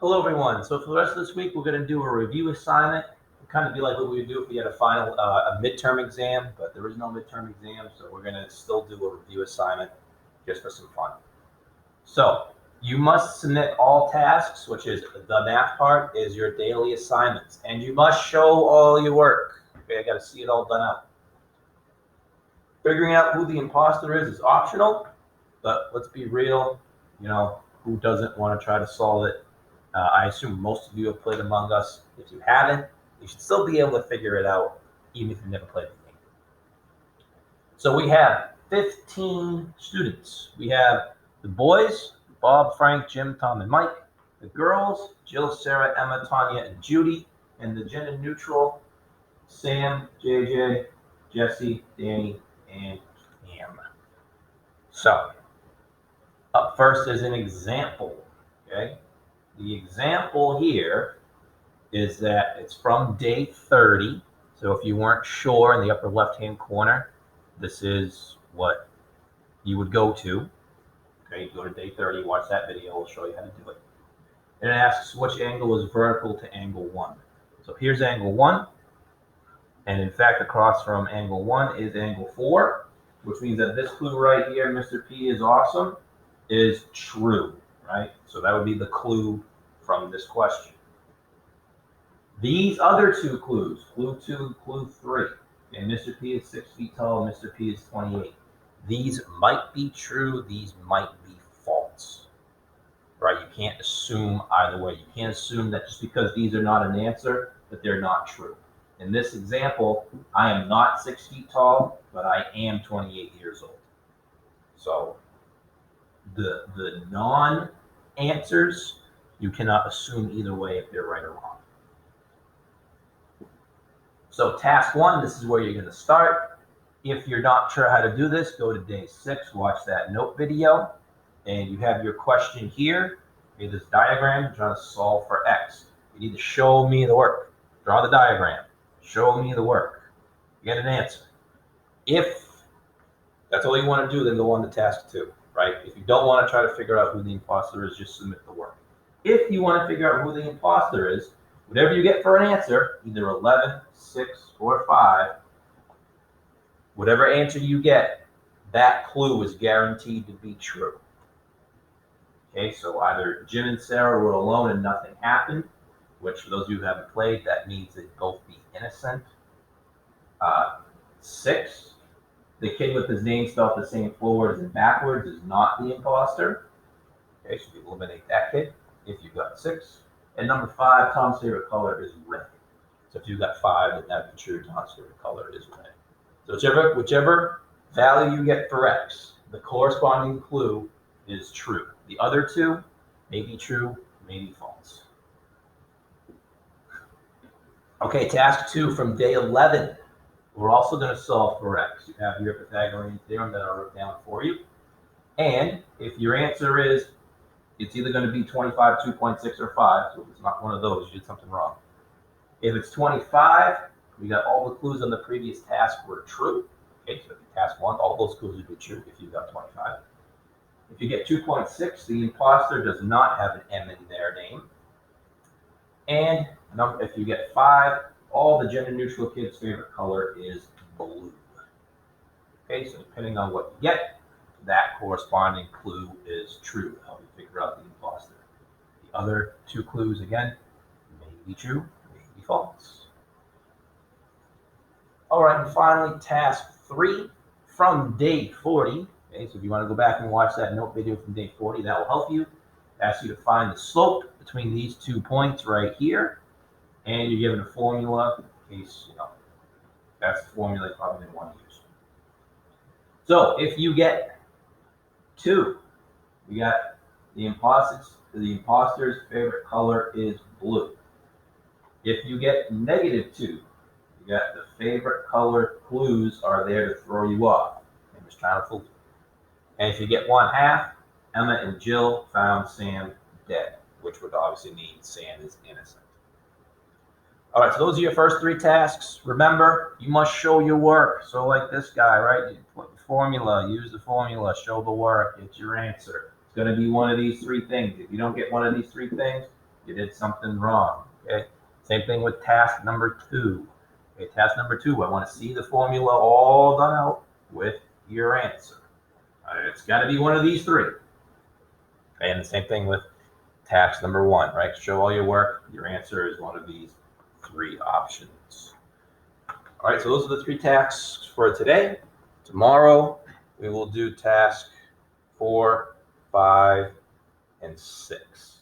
Hello, everyone. So for the rest of this week, we're going to do a review assignment. It'll kind of be like what we would do if we had a final, a midterm exam, but there is no midterm exam, so we're going to still do a review assignment just for some fun. So you must submit all tasks, which is the math part, is your daily assignments, and you must show all your work. Okay, I got to see it all done out. Figuring out who the imposter is optional, but let's be real, who doesn't want to try to solve it? I assume most of you have played Among Us. If you haven't, you should still be able to figure it out, even if you've never played the game. So we have 15 students. We have the boys, Bob, Frank, Jim, Tom, and Mike. The girls, Jill, Sarah, Emma, Tanya, and Judy. And the gender neutral, Sam, JJ, Jesse, Danny, and Cam. So, up first is an example, okay? The example here is that it's from day 30. So if you weren't sure, in the upper left-hand corner, this is what you would go to. Okay, you go to day 30, watch that video, we'll show you how to do it. And it asks which angle is vertical to angle 1. So here's angle 1. And in fact, across from angle 1 is angle 4, which means that this clue right here, Mr. P is awesome, is true, right? So that would be the clue from this question. These other two clues, clue 2, clue 3, and Mr. P is 6 feet tall, Mr. P is 28. These might be true, these might be false, right? You can't assume either way. You can't assume that just because these are not an answer, that they're not true. In this example, I am not 6 feet tall, but I am 28 years old. So the non-answers, you cannot assume either way if they're right or wrong. So task 1, this is where you're going to start. If you're not sure how to do this, go to day 6, watch that note video, and you have your question here. Okay, this diagram, you're trying to solve for x. You need to show me the work. Draw the diagram. Show me the work. You get an answer. If that's all you want to do, then go on to task 2, right? If you don't want to try to figure out who the imposter is, just submit the work. If you want to figure out who the imposter is, whatever you get for an answer, either 11, 6, or 5, whatever answer you get, that clue is guaranteed to be true. Okay, so either Jim and Sarah were alone and nothing happened, which for those of you who haven't played, that means they'd both be innocent. 6, the kid with his name spelled the same forwards and backwards is not the imposter. Okay, so you eliminate that kid if you got 6. And number 5, Tom's favorite color is red. So if you got 5, then that'd be true. Tom's favorite color is red. So whichever value you get for x, the corresponding clue is true. The other two may be true, may be false. Okay, task 2 from day 11. We're also going to solve for x. You have your Pythagorean theorem that I wrote down for you. And if your answer is, it's either going to be 25, 2.6, or 5. So if it's not one of those, you did something wrong. If it's 25, we got all the clues on the previous task were true. Okay, so if you task 1, all those clues would be true if you got 25. If you get 2.6, the imposter does not have an M in their name. And if you get 5, all the gender neutral kids' favorite color is blue. Okay, so depending on what you get, that corresponding clue is true. How you figure out the imposter. The other 2 clues, again, may be true, may be false. All right, and finally, task 3 from day 40. Okay, so if you want to go back and watch that note video from day 40, that will help you. Ask you to find the slope between these 2 points right here, and you're given a formula in case, that's the formula you probably didn't want to use. So if you get 2, we got the imposter's favorite color is blue. If you get -2, you got the favorite color clues are there to throw you off. I'm just trying to fool you. And if you get 1/2, Emma and Jill found Sam dead, which would obviously mean Sam is innocent. All right, so those are your first 3 tasks. Remember, you must show your work. So like this guy, right? You put the formula, use the formula, show the work, get your answer. It's going to be one of these 3 things. If you don't get one of these 3 things, You did something wrong. Okay. Same thing with task number 2. Okay, task number 2, I want to see the formula all done out with your answer. It's got to be one of these 3. Okay, and the same thing with task number 1, right? Show all your work. Your answer is one of these 3 options. All right, so those are the 3 tasks for today. Tomorrow, we will do task 4, 5, and 6.